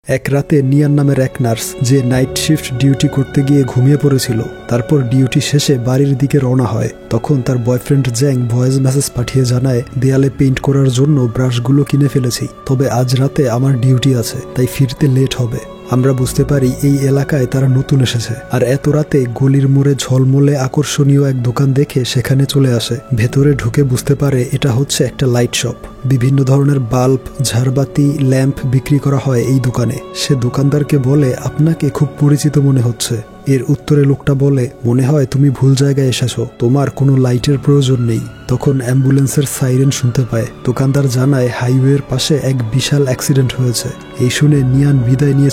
এক রাতে নিয়ান নামের এক নার্স যে নাইট শিফট ডিউটি করতে গিয়ে ঘুমিয়ে পড়েছিল, তারপর ডিউটি শেষে বাড়ির দিকে রওনা হয়। তখন তার বয়ফ্রেন্ড জ্যাং ভয়েস মেসেজ পাঠিয়ে জানায়, দেয়ালে পেইন্ট করার জন্য ব্রাশগুলো কিনে ফেলেছি, তবে আজ রাতে আমার ডিউটি আছে, তাই ফিরতে লেট হবে। আমরা বুঝতে পারি এই এলাকায় তারা নতুন এসেছে, আর এত রাতে গলির মোড়ে ঝলমলে আকর্ষণীয় এক দোকান দেখে সেখানে চলে আসে। ভেতরে ঢুকে বুঝতে পারে এটা হচ্ছে একটা লাইট শপ। বিভিন্ন ধরনের বাল্ব, ঝাড়বাতি, ল্যাম্প বিক্রি করা হয় এই দোকানে। সে দোকানদারকে বলে, আপনাকে খুব পরিচিত মনে হচ্ছে। এর উত্তরে লোকটা বলে, মনে হয় তুমি ভুল জায়গায় এসেছো, তোমার কোনো লাইটের প্রয়োজন নেই। তখন অ্যাম্বুলেন্সের সাইরেন শুনতে পায়। দোকানদার জানায় হাইওয়ের পাশে এক বিশাল অ্যাক্সিডেন্ট হয়েছে। এই শুনে নিয়ান বিদায় নিয়ে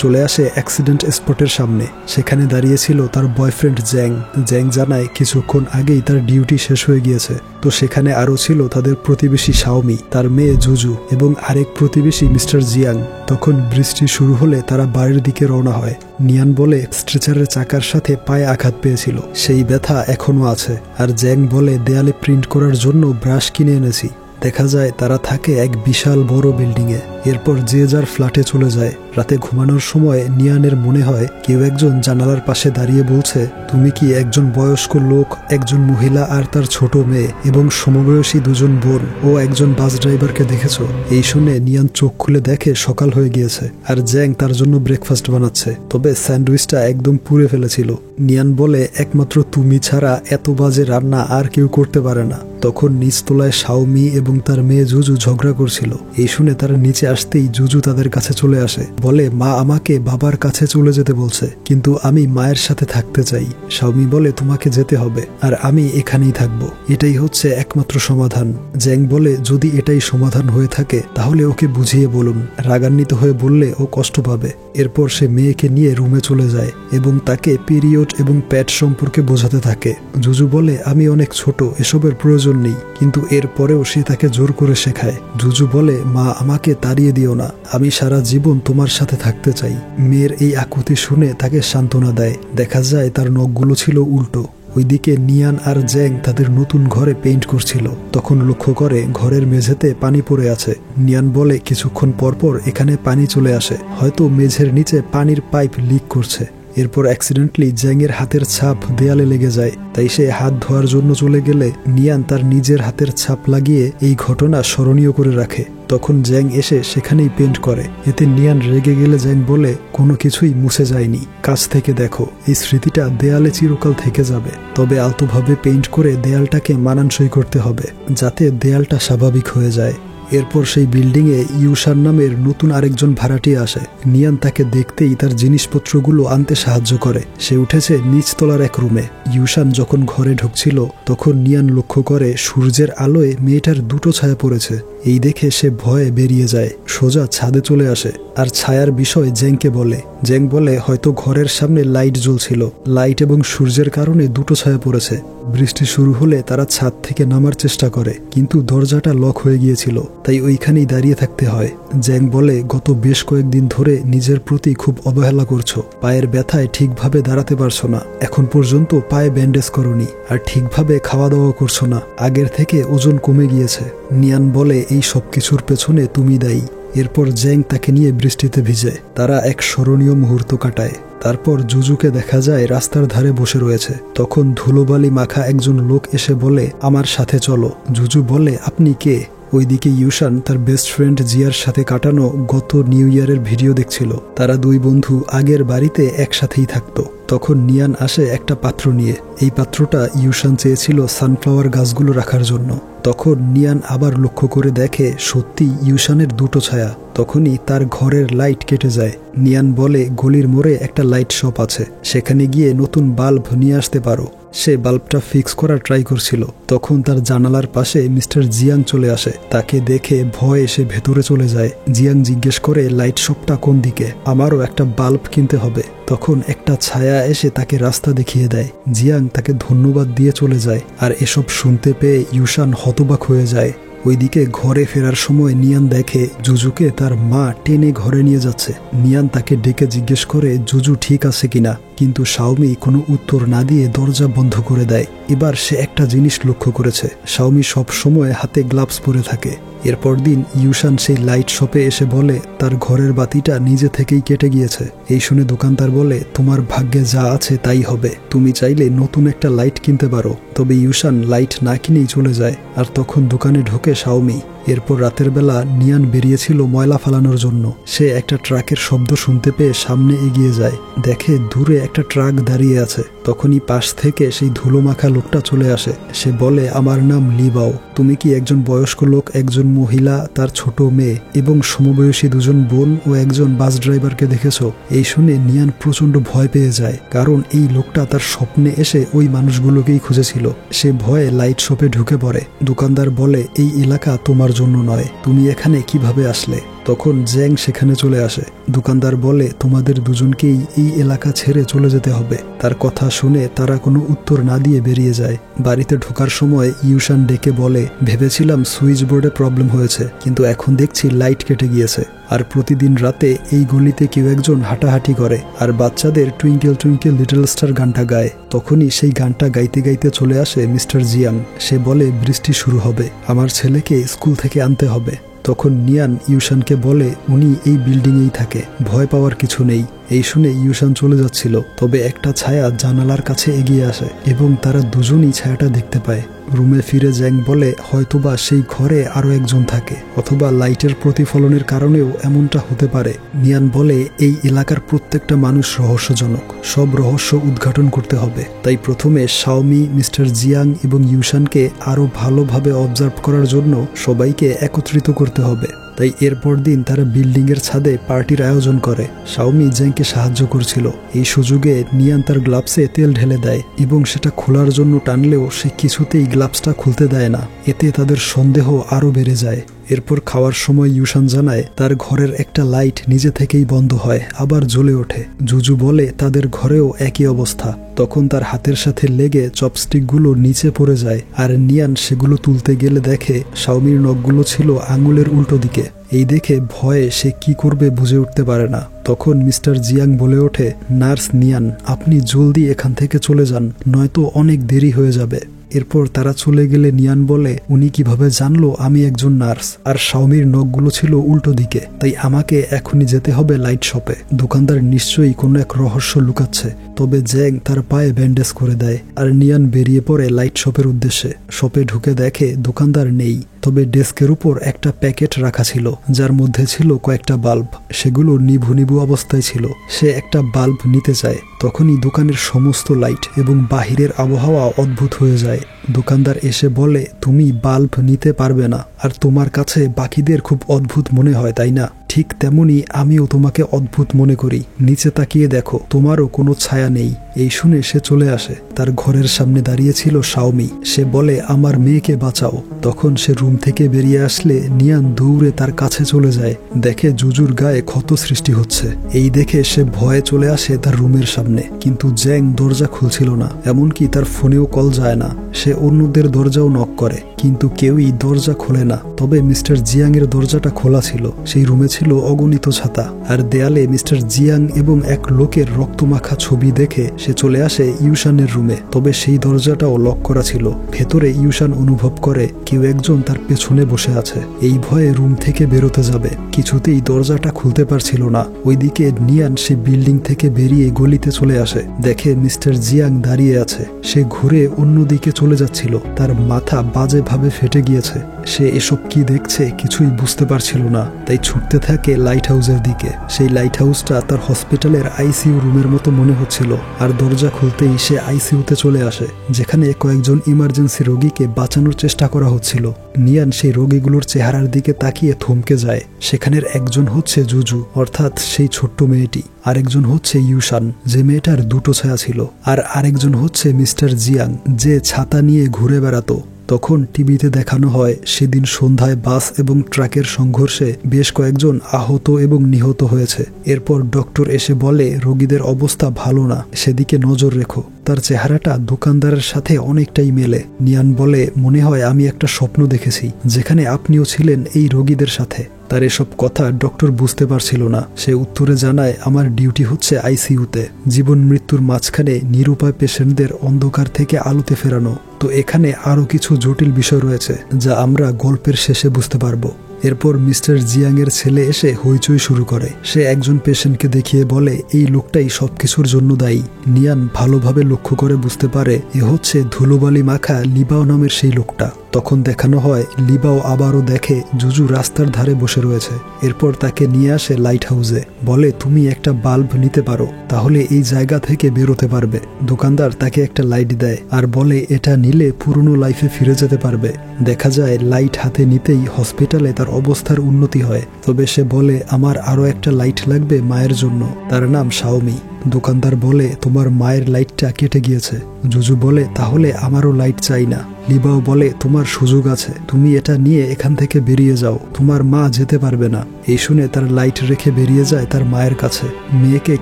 চলে আসে অ্যাক্সিডেন্ট স্পটের সামনে। সেখানে দাঁড়িয়েছিল তার বয়ফ্রেন্ড জ্যাং। জ্যাং জানায় কিছুক্ষণ আগেই তার ডিউটি শেষ হয়ে গিয়েছে। তো সেখানে আরও ছিল তাদের প্রতিবেশী শাওমি, তার মেয়ে জুজু এবং আরেক প্রতিবেশী মিস্টার জিয়াং। তখন বৃষ্টি শুরু হলে তারা বাড়ির দিকে রওনা হয়। নিয়ান বলে স্ট্রেচারের চাকার সাথে পায়ে আঘাত পেয়েছিল, সেই ব্যথা এখনো আছে। আর জ্যাং বলে দেয়ালে প্রিন্ট করার জন্য ব্রাশ কিনে এনেছি। দেখা যায় তারা থাকে এক বিশাল বড় বিল্ডিংয়ে। এরপর যে যার ফ্ল্যাটে চলে যায়। রাতে ঘুমানোর সময় নিয়ানের মনে হয় কেউ একজন জানালার পাশে দাঁড়িয়ে বলছে, তুমি কি একজন বয়স্ক লোক, একজন মহিলা আর তার ছোট মেয়ে এবং সমবয়সী দুজন বোন ও একজন বাস ড্রাইভারকে দেখেছ? এই শুনে নিয়ান চোখ খুলে দেখে সকাল হয়ে গিয়েছে, আর জ্যাং তার জন্য ব্রেকফাস্ট বানাচ্ছে, তবে স্যান্ডউইচটা একদম পুড়ে ফেলেছিল। নিয়ান বলে, একমাত্র তুমি ছাড়া এত বাজে রান্না আর কেউ করতে পারে না। তখন নিচতলায় শাওমি এবং তার মেয়ে জুজু ঝগড়া করছিল। এই শুনে তারা নিচে আসতেই জুজু তাদের কাছে চলে আসে, বলে মা আমাকে বাবার কাছে চলে যেতে বলছে, কিন্তু আমি মায়ের সাথে থাকতে চাই। শাওমি বলে, তোমাকে যেতে হবে, আর আমি এখানেই থাকবো, এটাই হচ্ছে একমাত্র সমাধান। জ্যাং বলে, যদি এটাই সমাধান হয়ে থাকে তাহলে ওকে বুঝিয়ে বলুন। রাগান্বিত হয়ে বললে ও কষ্ট পাবে। এরপর সে মেয়েকে নিয়ে রুমে চলে যায় এবং তাকে পিরিয়ড এবং প্যাড সম্পর্কে বোঝাতে থাকে। জুজু বলে, আমি অনেক ছোট, এসবের প্রয়োজন নেই, কিন্তু এরপরেও সে তাকে জোর করে শেখায়। জুজু বলে, মা আমাকে তাড়িয়ে দিও না, আমি সারা জীবন তোমার সাথে থাকতে চাই। মেয়ের এই আকুতি শুনে তাকে সান্ত্বনা দেয়। দেখা যায় তার নখগুলো ছিল উল্টো। ওইদিকে নিয়ান আর জ্যাং তাদের নতুন ঘরে পেইন্ট করছিল। তখন লক্ষ্য করে ঘরের মেঝেতে পানি পড়ে আছে। নিয়ান বলে, কিছুক্ষণ পরপর এখানে পানি চলে আসে, হয়তো মেঝের নিচে পানির পাইপ লিক করছে। এরপর অ্যাক্সিডেন্টলি জ্যাংয়ের হাতের ছাপ দেয়ালে লেগে যায়, তাই সে হাত ধোয়ার জন্য চলে গেলে নিয়ান তার নিজের হাতের ছাপ লাগিয়ে এই ঘটনা স্মরণীয় করে রাখে। তখন জ্যাং এসে সেখানেই পেইন্ট করে। এতে নিয়ান রেগে গেলে জ্যাং বলে, কোনো কিছুই মুছে যায়নি, কাছ থেকে দেখো, এই স্মৃতিটা দেয়ালে চিরকাল থেকে যাবে, তবে আলতোভাবে পেইন্ট করে দেয়ালটাকে মানানসই করতে হবে, যাতে দেয়ালটা স্বাভাবিক হয়ে যায়। এরপর সেই বিল্ডিংয়ে ইউশান নামের নতুন আরেকজন ভাড়াটিয়া আসে। নিয়ান তাকে দেখতেই তার জিনিসপত্রগুলো আনতে সাহায্য করে। সে উঠেছে নিচতলার এক রুমে। ইউশান যখন ঘরে ঢুকছিল তখন নিয়ান লক্ষ্য করে সূর্যের আলোয় মেয়েটার দুটো ছায়া পড়েছে। এই দেখে সে ভয়ে বেরিয়ে যায়, সোজা ছাদে চলে আসে আর ছায়ার বিষয় জ্যাংকে বলে। জ্যাং বলে, হয়তো ঘরের সামনে লাইট জ্বলছিল, লাইট এবং সূর্যের কারণে দুটো ছায়া পড়েছে। বৃষ্টি শুরু হলে তারা ছাদ থেকে নামার চেষ্টা করে, কিন্তু দরজাটা লক হয়ে গিয়েছিল, তাই ওইখানেই দাঁড়িয়ে থাকতে হয়। জ্যাং বলে, গত বেশ কয়েকদিন ধরে নিজের প্রতি খুব অবহেলা করছো, পায়ের ব্যথায় ঠিকভাবে দাঁড়াতে পারছো না, এখন পর্যন্ত পায়ে ব্যান্ডেজ করনি, আর ঠিকভাবে খাওয়া দাওয়া করছো না, আগের থেকে ওজন কমে গিয়েছে। নিয়ান বলে, এই সব কিছুর পেছনে তুমি দায়ী। এরপর জ্যাং তাকে নিয়ে বৃষ্টিতে ভিজে। তারা এক স্মরণীয় মুহূর্ত কাটায়। তারপর জুজুকে দেখা যায় রাস্তার ধারে বসে রয়েছে। তখন ধুলোবালি মাখা একজন লোক এসে বলে, আমার সাথে চলো। জুজু বলে, আপনি কে? ওইদিকে ইউশান তার বেস্ট ফ্রেন্ড জিয়ার সাথে কাটানো গত নিউ ইয়ারের ভিডিও দেখছিল। তারা দুই বন্ধু আগের বাড়িতে একসাথেই থাকতো। তখন নিয়ান আসে একটা পাত্র নিয়ে। এই পাত্রটা ইউশান চেয়েছিল সানফ্লাওয়ার গাছগুলো রাখার জন্য। তখন নিয়ান আবার লক্ষ্য করে দেখে সত্যি ইউশানের দুটো ছায়া। তখনই তার ঘরের লাইট কেটে যায়। নিয়ান বলে, গলির মোড়ে একটা লাইট শপ আছে, সেখানে গিয়ে নতুন বাল্ব নিয়ে আসতে পারো। সে বাল্বটা ফিক্স করার ট্রাই করছিল। তখন তার জানালার পাশে মিস্টার জিয়াং চলে আসে। তাকে দেখে ভয়ে সে ভেতরে চলে যায়। জিয়াং জিজ্ঞেস করে, লাইট শপটা কোন দিকে? আমারও একটা বাল্ব কিনতে হবে। তখন একটা ছায়া এসে তাকে রাস্তা দেখিয়ে দেয়। জিয়াং তাকে ধন্যবাদ দিয়ে চলে যায়। আর এসব শুনতে পেয়ে ইউশান হতবাক হয়ে যায়। ওইদিকে ঘরে ফেরার সময় নিয়ান দেখে জুজুকে তার মা টেনে ঘরে নিয়ে যাচ্ছে। নিয়ান তাকে ডেকে জিজ্ঞেস করে, জুজু ঠিক আছে কিনা। কিন্তু শাওমি কোনো উত্তর না দিয়ে দরজা বন্ধ করে দেয়। এবার সে একটা জিনিস লক্ষ্য করেছে, শাওমি সব সময় হাতে গ্লাভস পরে থাকে। এরপর দিন ইউশান সেই লাইট শপে এসে বলে তার ঘরের বাতিটা নিজে থেকেই কেটে গিয়েছে। এই শুনে দোকানদার বলে, তোমার ভাগ্যে যা আছে তাই হবে, তুমি চাইলে নতুন একটা লাইট কিনতে পারো। তবে ইউশান লাইট না কিনেই চলে যায়। আর তখন দোকানে ঢোকে শাওমি। এরপর রাতের বেলা নিয়ান বেরিয়েছিল ময়লা ফালানোর জন্য। সে একটা ট্রাকের শব্দ শুনতে পেয়ে সামনে এগিয়ে যায়, দেখে দূরে একটা ট্রাক দাঁড়িয়ে আছে। তখনই পাশ থেকে সেই ধুলো মাখা লোকটা চলে আসে। সে বলে, আমার নাম লিবাও, তুমি কি একজন বয়স্ক লোক, একজন মহিলা, তার ছোট মেয়ে এবং সমবয়সী দুজন বোন ও একজন বাস ড্রাইভারকে দেখেছো? এই শুনে নিয়ান প্রচন্ড ভয় পেয়ে যায়, কারণ এই লোকটা তার স্বপ্নে এসে ওই মানুষগুলোকেই খুঁজেছিল। সে ভয়ে লাইট শপে ঢুকে পড়ে। দোকানদার বলে, এই এলাকা তোমার জন্য নয়, তুমি এখানে কিভাবে আসলে? তখন জ্যাং সেখানে চলে আসে। দোকানদার বলে, তোমাদের দুজনকেই এই এলাকা ছেড়ে চলে যেতে হবে। তার কথা শুনে তারা কোনো উত্তর না দিয়ে বেরিয়ে যায়। বাড়িতে ঢোকার সময় ইউশান ডেকে বলে, ভেবেছিলাম সুইচ বোর্ডে প্রবলেম হয়েছে, কিন্তু এখন দেখছি লাইট কেটে গিয়েছে। আর প্রতিদিন রাতে এই গলিতে কেউ একজন হাঁটাহাঁটি করে আর বাচ্চাদের টুইঙ্কেল টুইঙ্কেল লিটল স্টার গানটা গায়। তখনই সেই গানটা গাইতে গাইতে চলে আসে মিস্টার জিয়াং। সে বলে, বৃষ্টি শুরু হবে, আমার ছেলেকে স্কুল থেকে আনতে হবে। তখন নিয়ান ইউশানকে বলে, উনি এই বিল্ডিংয়েই থাকে, ভয় পাওয়ার কিছু নেই। এই শুনে ইউশান চলে যাচ্ছিল, তবে একটা ছায়া জানালার কাছে এগিয়ে আসে এবং তারা দুজনই ছায়াটা দেখতে পায়। রুমে ফিরে জ্যাং বলে, হয়তোবা সেই ঘরে আরো একজন থাকে, অথবা লাইটের প্রতিফলনের কারণেও এমনটা হতে পারে। নিয়ান বলে, এই এলাকার প্রত্যেকটা মানুষ রহস্যজনক, সব রহস্য উদ্ঘাটন করতে হবে। তাই প্রথমে শাওমি, মিস্টার জিয়াং এবং ইউশানকে আরো ভালোভাবে অবজার্ভ করার জন্য সবাইকে একত্রিত করতে হবে। তাই এরপর দিন তারা বিল্ডিং এর ছাদে পার্টির আয়োজন করে। শাওমি জ্যাংকে সাহায্য করছিল। এই সুযোগে নিয়ান তার গ্লাভসে তেল ঢেলে দেয় এবং সেটা খোলার জন্য টানলেও সে কিছুতেই গ্লাভসটা খুলতে দেয় না। এতে তাদের সন্দেহ আরো বেড়ে যায়। এরপর খাওয়ার সময় ইউশান জানায় তার ঘরের একটা লাইট নিজে থেকেই বন্ধ হয়, আবার জ্বলে ওঠে। জুজু বলে তাদের ঘরেও একই অবস্থা। তখন তার হাতের সাথে লেগে চপস্টিকগুলো নিচে পড়ে যায়, আর নিয়ান সেগুলো তুলতে গেলে দেখে শাওমির নখগুলো ছিল আঙুলের উল্টো দিকে। এই দেখে ভয়ে সে কি করবে বুঝে উঠতে পারে না। তখন মিস্টার জিয়াং বলে ওঠে, নার্স নিয়ান, আপনি জলদি এখান থেকে চলে যান, নয়তো অনেক দেরি হয়ে যাবে। এরপর তারা চলে গেলে নিয়ান বলে, উনি কিভাবে জানলো আমি একজন নার্স, আর শাওমির নখগুলো ছিল উল্টো দিকে, তাই আমাকে এখনই যেতে হবে লাইট শপে। দোকানদার নিশ্চয়ই কোনো এক রহস্য লুকাচ্ছে। তবে জ্যাং তার পায়ে ব্যান্ডেজ করে দেয়, আর নিয়ান বেরিয়ে পড়ে লাইট শপের উদ্দেশ্যে। শপে ঢুকে দেখে দোকানদার নেই, তবে ডেস্কের উপর একটা প্যাকেট রাখা ছিল, যার মধ্যে ছিল কয়েকটা বাল্ব। সেগুলো নিভু নিভু অবস্থায় ছিল। সে একটা বাল্ব নিতে চায়। তখনই দোকানের সমস্ত লাইট এবং বাহিরের আবহাওয়া অদ্ভুত হয়ে যায়। দোকানদার এসে বলে, তুমি বাল্ব নিতে পারবে না, আর তোমার কাছে বাকিদের খুব অদ্ভুত মনে হয়, তাই না? ঠিক তেমনি আমিও তোমাকে অদ্ভুত মনে করি। নিচে তাকিয়ে দেখো, তোমারও কোনো ছায়া নেই। এই শুনে সে চলে আসে। তার ঘরের সামনে দাঁড়িয়েছিল শাওমি। সে বলে, আমার মেয়েকে বাঁচাও। তখন সে রুম থেকে বেরিয়ে আসলে নিয়ান দৌড়ে তার কাছে চলে যায়। দেখে জুজুর গায়ে ক্ষত সৃষ্টি হচ্ছে। এই দেখে সে ভয়ে চলে আসে তার রুমের সামনে, কিন্তু জ্যাং দরজা খুলছিল না, এমনকি তার ফোনেও কল যায় না। সে অন্যদের দরজাও নক করে, কিন্তু কেউই দরজা খোলে না। তবে মিস্টার জিয়াং এর দরজাটা খোলা ছিল। সেই রুমে ছিল অগণিত ছাতা, আর দেয়ালে মিস্টার জিয়াং এবং এক লোকের রক্তমাখা ছবি দেখে সে চলে আসে ইউশানের রুমে। তবে সেই দরজাটাও লক করা ছিল। ভেতরে ইউশান অনুভব করে কেউ একজন তার পেছনে বসে আছে। এই ভয়ে রুম থেকে বেরোতে যাবে, কিছুতেই দরজাটা খুলতে পারছিল না। ওইদিকে নিয়ান সে বিল্ডিং থেকে বেরিয়ে গলিতে চলে আসে। দেখে মিস্টার জিয়াং দাঁড়িয়ে আছে। সে ঘুরে অন্যদিকে চলে যাচ্ছিল। তার মাথা বাজেভাবে ফেটে গিয়েছে। সে এসব কি দেখছে কিছুই বুঝতে পারছিল না, তাই ছুটতে থাকে লাইট হাউসের দিকে। সেই লাইট হাউসটা তার হসপিটালের আইসিইউ রুমের মতো মনে হচ্ছিল। আর দরজা খুলতেই সে আইসিইউতে চলে আসে, যেখানে কয়েকজন ইমার্জেন্সি রোগীকে বাঁচানোর চেষ্টা করা হচ্ছিল। নিয়ান সেই রোগীগুলোর চেহারার দিকে তাকিয়ে থমকে যায়। সেখানের একজন হচ্ছে জুজু, অর্থাৎ সেই ছোট্ট মেয়েটি। আরেকজন হচ্ছে ইউশান, যে মেয়েটার দুটো ছায়া ছিল। আর আরেকজন হচ্ছে মিস্টার জিয়াং, যে ছাতা নিয়ে ঘুরে বেড়াতো। তখন টিভিতে দেখানো হয় সেদিন সন্ধ্যায় বাস এবং ট্রাকের সংঘর্ষে বেশ কয়েকজন আহত এবং নিহত হয়েছে। এরপর ডক্টর এসে বলে, রোগীদের অবস্থা ভালো না, সেদিকে নজর রেখো। তার চেহারাটা দোকানদারের সাথে অনেকটাই মেলে। নিয়ান বলে, মনে হয় আমি একটা স্বপ্ন দেখেছি, যেখানে আপনিও ছিলেন এই রোগীদের সাথে। তার এসব কথা ডক্টর বুঝতে পারছিল না। সে উত্তরে জানায়, আমার ডিউটি হচ্ছে আইসিইউতে, জীবন মৃত্যুর মাঝখানে নিরুপায় পেশেন্টদের অন্ধকার থেকে আলোতে ফেরানো। তো এখানে আরও কিছু জটিল বিষয় রয়েছে যা আমরা গল্পের শেষে বুঝতে পারবো। এরপর মিস্টার জিয়াং এর ছেলে এসে হইচই শুরু করে। সে একজন পেশেন্টকে দেখিয়ে বলে এই লোকটাই সবকিছুর জন্য দায়ী। নিয়ান ভালোভাবে লক্ষ্য করে বুঝতে পারে এ হচ্ছে ধুলোবালি মাখা লিবাও নামের সেই লোকটা। তখন দেখানো হয় লিবাও আবারও দেখে জুজু রাস্তার ধারে বসে রয়েছে। এরপর তাকে নিয়ে আসে লাইট হাউসে, বলে তুমি একটা বাল্ব নিতে পারো, তাহলে এই জায়গা থেকে বেরোতে পারবে। দোকানদার তাকে একটা লাইট দেয় আর বলে এটা নিলে পুরনো লাইফে ফিরে যেতে পারবে। দেখা যায় লাইট হাতে নিতেই হসপিটালে তার অবস্থার উন্নতি হয়। তবে সে বলে আমার আরও একটা লাইট লাগবে মায়ের জন্য, তার নাম শাওমি। দোকানদার বলে তোমার মায়ের লাইটটা কেটে গিয়েছে। জুজু বলে তাহলে আমারও লাইট চাই না। লিবাও বলে তোমার সুযোগ আছে, তুমি এটা নিয়ে এখান থেকে বেরিয়ে যাও, তোমার মা যেতে পারবে না। এই শুনে তার লাইট রেখে বেরিয়ে যায় তার মায়ের কাছে। মেয়েকে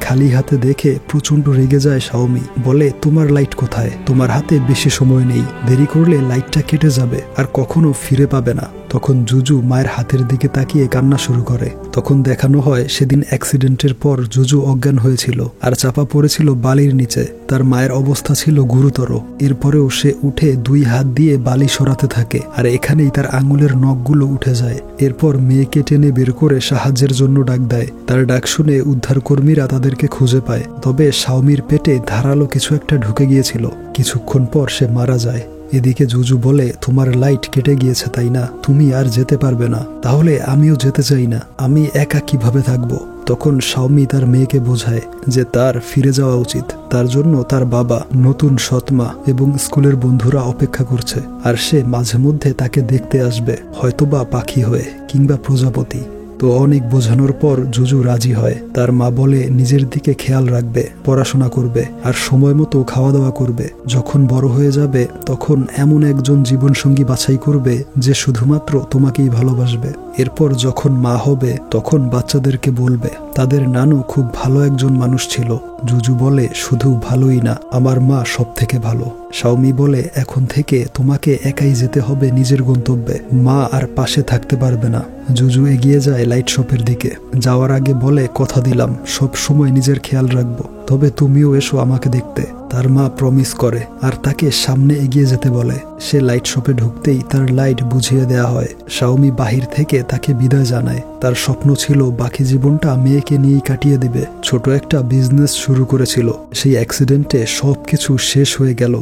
খালি হাতে দেখে প্রচন্ড রেগে যায় শাওমি, বলে তোমার লাইট কোথায়, তোমার হাতে বেশি সময় নেই, দেরি করলে লাইটটা কেটে যাবে আর কখনো ফিরে পাবে না। তখন জুজু মায়ের হাতের দিকে তাকিয়ে কান্না শুরু করে। তখন দেখানো হয় সেদিন অ্যাক্সিডেন্টের পর জুজু অজ্ঞান হয়েছিল আর চাপা পড়েছিল বালির নিচে। তার মায়ের অবস্থা ছিল গুরুতর। এরপরেও সে উঠে 2 হাত দিয়ে বালি সরাতে থাকে আর এখানেই তার আঙুলের নখগুলো উঠে যায়। এরপর মেয়েকে টেনে বের করে সাহায্যের জন্য ডাক দেয়। তার ডাক শুনে উদ্ধারকর্মীরা তাদেরকে খুঁজে পায়। তবে শাওমির পেটে ধারালো কিছু একটা ঢুকে গিয়েছিল। কিছুক্ষণ পর সে মারা যায়। এদিকে জুজু বলে তোমার লাইট কেটে গিয়েছে তাই না, তুমি আর যেতে পারবে না, তাহলে আমিও যেতে চাই না, আমি একা কিভাবে থাকবো। তখন শাওমি তার মেয়েকে বোঝায় যে তার ফিরে যাওয়া উচিত, তার জন্য তার বাবা, নতুন সৎমা এবং স্কুলের বন্ধুরা অপেক্ষা করছে আর সে মাঝে মধ্যে তাকে দেখতে আসবে, হয়তোবা পাখি হয়ে কিংবা প্রজাপতি। তো অনেক বোঝানোর পর জুজু রাজি হয়। তার মা বলে নিজের দিকে খেয়াল রাখবে, পড়াশোনা করবে আর সময় মতো খাওয়া দাওয়া করবে। যখন বড় হয়ে যাবে তখন এমন একজন জীবনসঙ্গী বাছাই করবে যে শুধুমাত্র তোমাকেই ভালোবাসবে। এরপর যখন মা হবে তখন বাচ্চাদেরকে বলবে তাদের নানু খুব ভালো একজন মানুষ ছিল। জুজু বলে শুধু ভালোই না, আমার মা সব থেকে ভালো। শাওমি বলে এখন থেকে তোমাকে একাই যেতে হবে নিজের গন্তব্যে, মা আর পাশে থাকতে পারবে না। জুজু এগিয়ে যায় লাইট শপের দিকে। যাওয়ার আগে বলে কথা দিলাম সব সময় নিজের খেয়াল রাখবো, তবে তুমিও এসো আমাকে দেখতে। তার মা প্রমিস করে আর তাকে সামনে এগিয়ে যেতে বলে। সে লাইট শপে ঢুকতেই তার লাইট বুঝিয়ে দেয়া হয়। শাওমি বাহির থেকে তাকে বিদায় জানায়। তার স্বপ্ন ছিল বাকি জীবনটা মেয়েকে নিয়েই কাটিয়ে দিবে। ছোট একটা বিজনেস শুরু করেছিল, সেই অ্যাক্সিডেন্টে সবকিছু শেষ হয়ে গেল।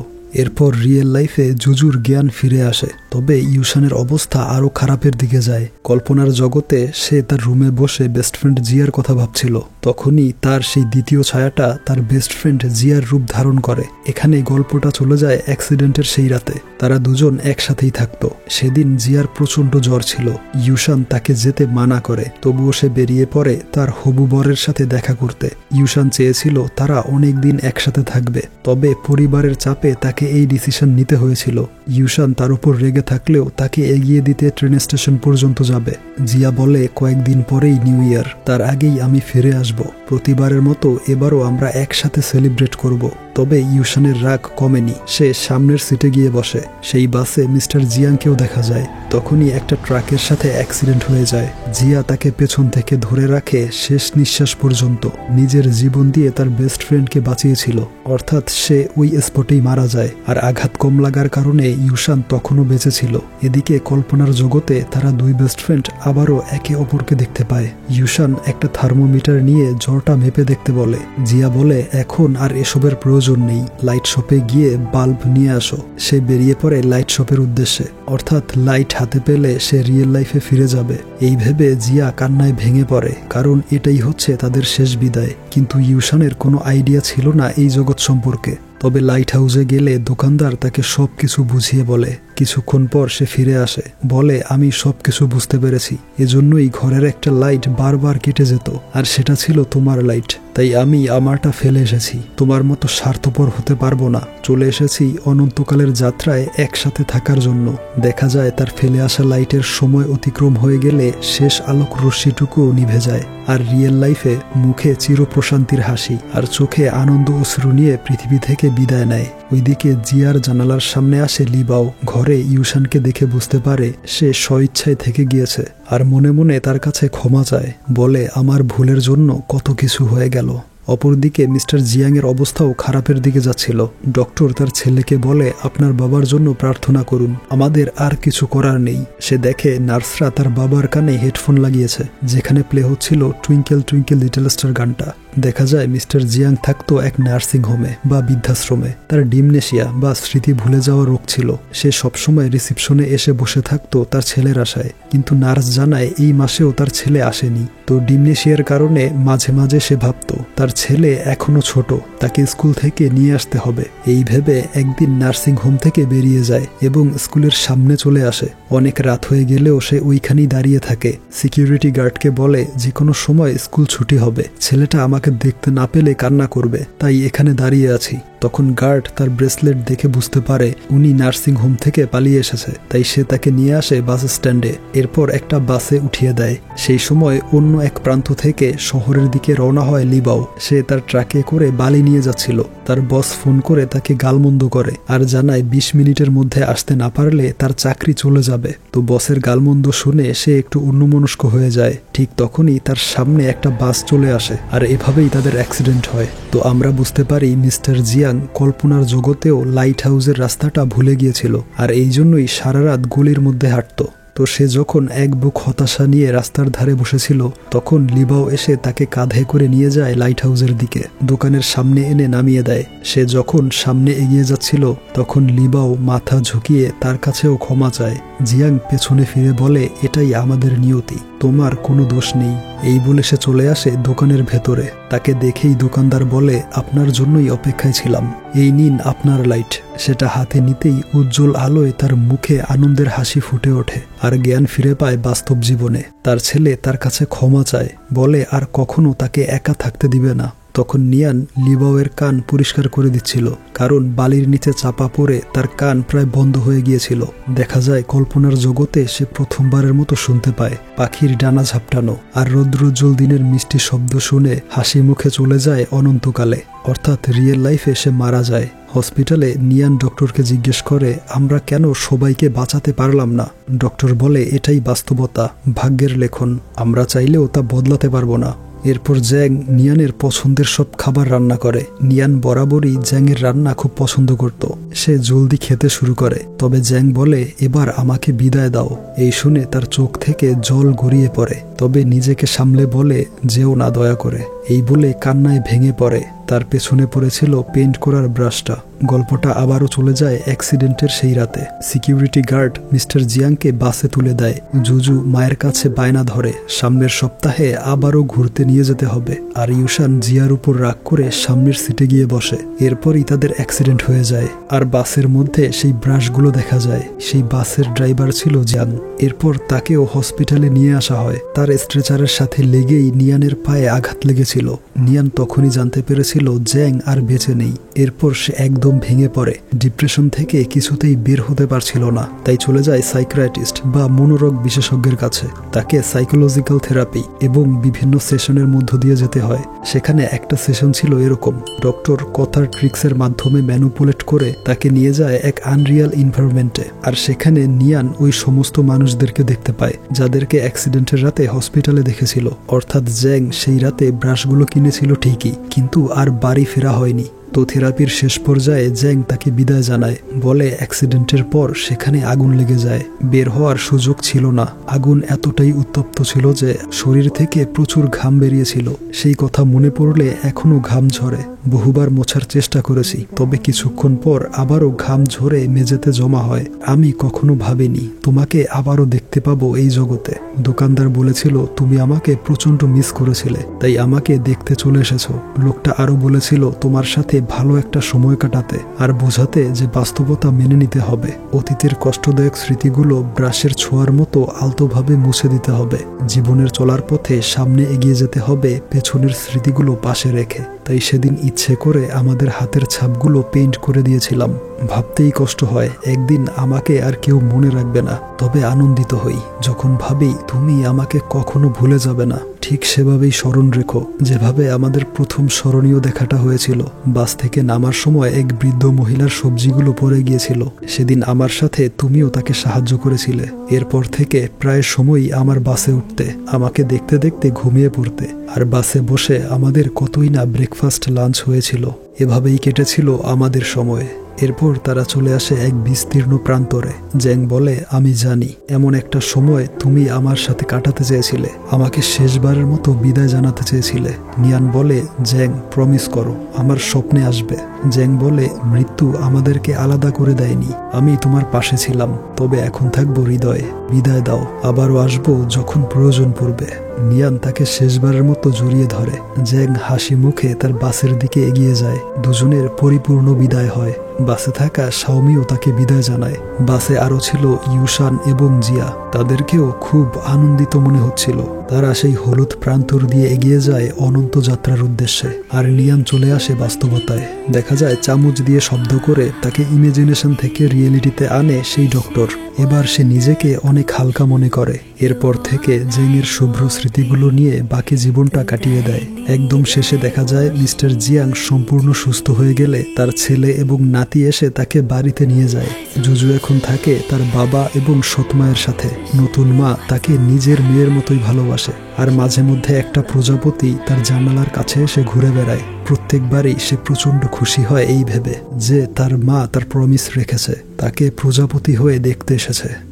এরপর রিয়েল লাইফে জুজুর জ্ঞান ফিরে আসে। তবে ইউশানের অবস্থা আরো খারাপের দিকে যায়। কল্পনার জগতে সে তার রুমে বসে বেস্ট ফ্রেন্ড জিয়ার কথা ভাবছিল। তখনই তার সেই দ্বিতীয় ছায়াটা তার বেস্ট ফ্রেন্ড জিয়ার রূপ ধারণ করে। এখানে গল্পটা চলে যায় অ্যাক্সিডেন্টের সেই রাতে। তারা দুজন একসাথেই থাকতো। সেদিন জিয়ার প্রচন্ড জ্বর ছিল। ইউশান তাকে যেতে মানা করে, তবুও সে বেরিয়ে পড়ে তার হবু বরের সাথে দেখা করতে। ইউশান চেয়েছিল তারা অনেকদিন একসাথে থাকবে, তবে পরিবারের চাপে তাকে এই ডিসিশন নিতে হয়েছিল। ইউশান তার উপর রেগে থাকলেও তাকে এগিয়ে দিতে ট্রেন স্টেশন পর্যন্ত যাবে। জিয়া বলে কয়েকদিন পরেই নিউ ইয়ার, তার আগেই আমি ফিরে আসব, প্রতিবারের মতো এবারও আমরা একসাথে সেলিব্রেট করব। তবে ইউশানের রাগ কমেনি। সে সামনের সিটে গিয়ে বসে। সেই বাসে মিস্টার জিয়াংকেও দেখা যায়। তখনই একটা ট্রাকের সাথে অ্যাক্সিডেন্ট হয়ে যায়। জিয়া তাকে পেছন থেকে ধরে রাখে শেষ নিঃশ্বাস পর্যন্ত। নিজের জীবন দিয়ে তার বেস্ট ফ্রেন্ডকে বাঁচিয়েছিল, অর্থাৎ সে ওই স্পটেই মারা যায়। আর আঘাত কম লাগার কারণে ইউশান তখনও বেঁচে ছিল। এদিকে কল্পনার জগতে তারা দুই বেস্ট ফ্রেন্ড আবারও একে অপরকে দেখতে পায়। ইউশান একটা থার্মোমিটার নিয়ে জ্বরটা মেপে দেখতে বলে। জিয়া বলে এখন আর এসবের প্রয়োজন নেই, লাইট শপে গিয়ে বাল্ব নিয়ে আসো। সে বেরিয়ে পড়ে লাইট শপের উদ্দেশ্যে, অর্থাৎ লাইট হাতে পেলে সে রিয়েল লাইফে ফিরে যাবে। এই ভেবে জিয়া কান্নায় ভেঙে পড়ে, কারণ এটাই হচ্ছে তাদের শেষ বিদায়। কিন্তু ইউশানের কোনো আইডিয়া ছিল না এই জগৎ সম্পর্কে। তবে লাইট হাউসে গেলে দোকানদার তাকে সবকিছু বুঝিয়ে বলে। কিছুক্ষণ পর সে ফিরে আসে, বলে আমি সবকিছু বুঝতে পেরেছি, এজন্যই ঘরের একটা লাইট বারবার কেটে যেত, আর সেটা ছিল তোমার লাইট। তাই আমি আমারটা ফেলে এসেছি। তোমার মতো স্বার্থপর হতে পারবো না। চলে এসেছি অনন্তকালের যাত্রায় একসাথে থাকার জন্য। দেখা যায় তার ফেলে আসা লাইটের সময় অতিক্রম হয়ে গেলে শেষ আলোক রশ্মিটুকুও নিভে যায়। আর রিয়েল লাইফে মুখে চিরপ্রশান্তির হাসি আর চোখে আনন্দ অশ্রু নিয়ে পৃথিবী থেকে বিদায় নেয়। ওইদিকে জিয়ার জানালার সামনে আসে লিবাও। ঘরে ইউশানকে দেখে বুঝতে পারে সে স্বইচ্ছায় থেকে গিয়েছে আর মনে মনে তার কাছে ক্ষমা চায়। বলে আমার ভুলের জন্য কত কিছু হয়ে গেল। অপরদিকে মিস্টার জিয়াংয়ের অবস্থাও খারাপের দিকে যাচ্ছিল। ডক্টর তার ছেলেকে বলে আপনার বাবার জন্য প্রার্থনা করুন, আমাদের আর কিছু করার নেই। সে দেখে নার্সরা তার বাবার কানে হেডফোন লাগিয়েছে, যেখানে প্লে হচ্ছিল টুইঙ্কেল টুইঙ্কেল লিটল স্টার গানটা। দেখা যায় মিস্টার জিয়াং থাকতো এক নার্সিং হোমে বা বৃদ্ধাশ্রমে। তার ডিমনেশিয়া বা স্মৃতি ভুলে যাওয়া রোগ ছিল। সে সবসময় রিসিপশনে এসে বসে থাকতো তার ছেলের আশায়, কিন্তু নার্স জানায় এই মাসেও তার ছেলে আসেনি। তো ডিমনেশিয়ার কারণে মাঝে মাঝে সে ভাবতো তার ছেলে এখনো ছোট, তাকে স্কুল থেকে নিয়ে আসতে হবে। এই ভেবে একদিন নার্সিং হোম থেকে বেরিয়ে যায় এবং স্কুলের সামনে চলে আসে। অনেক রাত হয়ে গেলেও সে ওইখানেই দাঁড়িয়ে থাকে। সিকিউরিটি গার্ডকে বলে যে কোনো সময় স্কুল ছুটি হবে, ছেলেটা আমাকে দেখতে না পেলে কান্না করবে, তাই এখানে দাঁড়িয়ে আছি। তখন গার্ড তার ব্রেসলেট দেখে বুঝতে পারে উনি নার্সিং হোম থেকে পালিয়ে এসেছে, তাই সে তাকে নিয়ে আসে বাস স্ট্যান্ডে। এরপর একটা বাসে উঠিয়ে দেয়। সেই সময় অন্য এক প্রান্ত থেকে শহরের দিকে রওনা হয় লিবাও। সে তার ট্রাকে করে বালি নিয়ে যাচ্ছিল। তার বস ফোন করে তাকে গালমন্দ করে আর জানায় 20 মিনিটের মধ্যে আসতে না পারলে তার চাকরি চলে যাবে। তো বসের গালমন্দ শুনে সে একটু অন্যমনস্ক হয়ে যায়। ঠিক তখনই তার সামনে একটা বাস চলে আসে আর এভাবেই তাদের অ্যাক্সিডেন্ট হয়। তো আমরা বুঝতে পারি মিস্টার জিয়াং কল্পনার জগতেও লাইট হাউসের রাস্তাটা ভুলে গিয়েছিল আর এই জন্যই সারা রাত গলির মধ্যে হাঁটতো। তো সে যখন এক বুক হতাশা নিয়ে রাস্তার ধারে বসেছিল, তখন লিবাও এসে তাকে কাঁধে করে নিয়ে যায় লাইট হাউসের দিকে, দোকানের সামনে এনে নামিয়ে দেয়। সে যখন সামনে এগিয়ে যাচ্ছিল, তখন লিবাও মাথা ঝুঁকিয়ে তার কাছেও ক্ষমা চায়। জিয়াং পেছনে ফিরে বলে এটাই আমাদের নিয়তি, তোমার কোনো দোষ নেই। এই বলে সে চলে আসে দোকানের ভেতরে। তাকে দেখেই দোকানদার বলে আপনার জন্যই অপেক্ষায় ছিলাম, এই নিন আপনার লাইট। সেটা হাতে নিতেই উজ্জ্বল আলোয় তার মুখে আনন্দের হাসি ফুটে ওঠে আর জ্ঞান ফিরে পায় বাস্তব জীবনে। তার ছেলে তার কাছে ক্ষমা চায়, বলে আর কখনো তাকে একা থাকতে দিবে না। তখন নিয়ান লিবাওয়ের কান পরিষ্কার করে দিচ্ছিল, কারণ বালির নিচে চাপা পড়ে তার কান প্রায় বন্ধ হয়ে গিয়েছিল। দেখা যায় কল্পনার জগতে সে প্রথমবারের মতো শুনতে পায় পাখির ডানা ঝাপটানো আর রৌদ্রোজ্জ্বল দিনের মিষ্টি শব্দ শুনে হাসি মুখে চলে যায় অনন্তকালে, অর্থাৎ রিয়েল লাইফে সে মারা যায়। হসপিটালে নিয়ান ডক্টরকে জিজ্ঞেস করে আমরা কেন সবাইকে বাঁচাতে পারলাম না। ডক্টর বলে এটাই বাস্তবতা, ভাগ্যের লেখন, আমরা চাইলেও তা বদলাতে পারবো না। এরপর জ্যাং নিয়ানের পছন্দের সব খাবার রান্না করে। নিয়ান বরাবরই জ্যাংয়ের রান্না খুব পছন্দ করত। সে জলদি খেতে শুরু করে, তবে জ্যাং বলে এবার আমাকে বিদায় দাও। এই শুনে তার চোখ থেকে জল গড়িয়ে পড়ে, তবে নিজেকে সামলে বলে যেও না দয়া করে। এই বলে কান্নায় ভেঙে পড়ে। তার পেছনে পড়েছিল পেইন্ট করার ব্রাশটা। গল্পটা আবারও চলে যায় অ্যাক্সিডেন্টের সেই রাতে। সিকিউরিটি গার্ড মিস্টার জিয়াংকে বাসে তুলে দেয়। জুজু মায়ের কাছে বায়না ধরে সামনের সপ্তাহে আবারও ঘুরতে নিয়ে যেতে হবে, আর ইউশান জিয়ার উপর রাগ করে সামনের সিটে গিয়ে বসে। এরপরই তাদের অ্যাক্সিডেন্ট হয়ে যায় আর বাসের মধ্যে সেই ব্রাশগুলো দেখা যায়। সেই বাসের ড্রাইভার ছিল জিয়াং। এরপর তাকেও হসপিটালে নিয়ে আসা হয়। তার স্ট্রেচারের সাথে লেগেই নিয়ানের পায়ে আঘাত লেগেছিল। নিয়ান তখনই জানতে পেরেছিল জ্যাং আর বেঁচে নেই। এরপর সে একদম ভেঙে পড়ে। ডিপ্রেশন থেকে কিছুতেই বের হতে পারছিল না, তাই চলে যায় সাইকিয়াট্রিস্ট বা মনোরোগ বিশেষজ্ঞের কাছে। তাকে সাইকোলজিক্যাল থেরাপি এবং বিভিন্ন সেশনের মধ্য দিয়ে যেতে হয়। সেখানে একটা সেশন ছিল এরকম, ডক্টর কথার ট্রিক্সের মাধ্যমে ম্যানুপুলেট করে তাকে নিয়ে যায় এক আনরিয়াল এনভায়রনমেন্টে। আর সেখানে নিয়ান ওই সমস্ত মানুষদেরকে দেখতে পায় যাদেরকে অ্যাক্সিডেন্টের রাতে হসপিটালে দেখেছিল। অর্থাৎ জ্যাং সেই রাতে ব্রাশগুলো কিনেছিল ঠিকই, কিন্তু আর বাড়ি ফেরা হয়নি। তো থেরাপির শেষ পর্যায়ে জ্যাং তাকে বিদায় জানায়, বলে অ্যাক্সিডেন্টের পর সেখানে আগুন লেগে যায়, বের হওয়ার সুযোগ ছিল না। আগুন এতটাই উত্তপ্ত ছিল যে শরীর থেকে প্রচুর ঘাম বেরিয়েছিল। সেই কথা মনে পড়লে এখনো ঘাম ঝরে। বহুবার মোছার চেষ্টা করেছি, তবে কিছুক্ষণ পর আবারও ঘাম ঝরে মেঝেতে জমা হয়। আমি কখনো ভাবিনি তোমাকে আবারও দেখতে পাবো এই জগতে। দোকানদার বলেছিল তুমি আমাকে প্রচন্ড মিস করেছিলে, তাই আমাকে দেখতে চলে এসেছো। লোকটা আরো বলেছিল তোমার সাথে ভালো একটা সময় কাটাতে আর বোঝাতে যে বাস্তবতা মেনে নিতে হবে। অতীতের কষ্টদায়ক স্মৃতিগুলো ব্রাশের ছোঁয়ার মতো আলতোভাবে মুছে দিতে হবে। জীবনের চলার পথে সামনে এগিয়ে যেতে হবে পেছনের স্মৃতিগুলো পাশে রেখে। তাই সেদিন ইচ্ছে করে আমাদের হাতের ছাপগুলো পেইন্ট করে দিয়েছিলাম। ভাবতেই কষ্ট হয় একদিন আমাকে আর কেউ মনে রাখবে না, তবে আনন্দিত হই যখন ভাবি তুমি আমাকে কখনো ভুলে যাবে না। ঠিক সেভাবেই স্মরণ রেখো যেভাবে আমাদের প্রথম স্মরণীয় দেখাটা হয়েছিল। বাস থেকে নামার সময় এক বৃদ্ধ মহিলার সবজিগুলো পড়ে গিয়েছিল। সেদিন আমার সাথে তুমিও তাকে সাহায্য করেছিলে। এরপর থেকে প্রায় সময়ই আমার বাসে উঠতে, আমাকে দেখতে দেখতে ঘুমিয়ে পড়তে, আর বাসে বসে আমাদের কতই না ব্রেকফাস্ট লাঞ্চ হয়েছিল। এভাবেই কেটেছিল আমাদের সময়। এরপর তারা চলে আসে এক বিস্তীর্ণ প্রান্তরে। জ্যাং বলে, আমি জানি এমন একটা সময় তুমি আমার সাথে কাটাতে চেয়েছিলে, আমাকে শেষবারের মতো বিদায় জানাতে চেয়েছিলে। নিয়ান বলে, জ্যাং প্রমিস করো আমার স্বপ্নে আসবে। জ্যাং বলে, মৃত্যু আমাদেরকে আলাদা করে দেয়নি, আমি তোমার পাশে ছিলাম, তবে এখন থাকবো হৃদয়ে। বিদায় দাও, আবারও আসবো যখন প্রয়োজন পড়বে। নিয়ান তাকে শেষবারের মতো জড়িয়ে ধরে। জ্যাং হাসি মুখে তার বাসের দিকে এগিয়ে যায়। দুজনের পরিপূর্ণ বিদায় হয়। বাসে থাকা শাওমিও তাকে বিদায় জানায়। বাসে আরো ছিল ইউশান এবং জিয়া, তাদেরকেও খুব আনন্দিত মনে হচ্ছিল। তারা সেই হলুদ প্রান্তর দিয়ে এগিয়ে যায় অনন্ত যাত্রার উদ্দেশ্যে। আর নিয়ান চলে আসে বাস্তবতায়। দেখা যায় চামচ দিয়ে শব্দ করে তাকে ইমেজিনেশন থেকে রিয়েলিটিতে আনে সেই ডক্টর। এবার সে নিজেকে অনেক হালকা মনে করে। এরপর থেকে জেংয়ের শুভ্র স্মৃতিগুলো নিয়ে বাকি জীবনটা কাটিয়ে দেয়। একদম শেষে দেখা যায় মিস্টার জিয়াং সম্পূর্ণ সুস্থ হয়ে গেলে তার ছেলে এবং নাতি এসে তাকে বাড়িতে নিয়ে যায়। জুজু এখন থাকে তার বাবা এবং সৎমায়ের সাথে। নতুন মা তাকে নিজের মেয়ের মতোই ভালোবাসে। আর মাঝে মধ্যে একটা প্রজাপতি তার জানালার কাছে এসে ঘুরে বেড়ায়। প্রত্যেকবারই সে প্রচন্ড খুশি হয় এই ভেবে যে তার মা তার প্রমিস রেখেছে, তাকে প্রজাপতি হয়ে দেখতে এসেছে।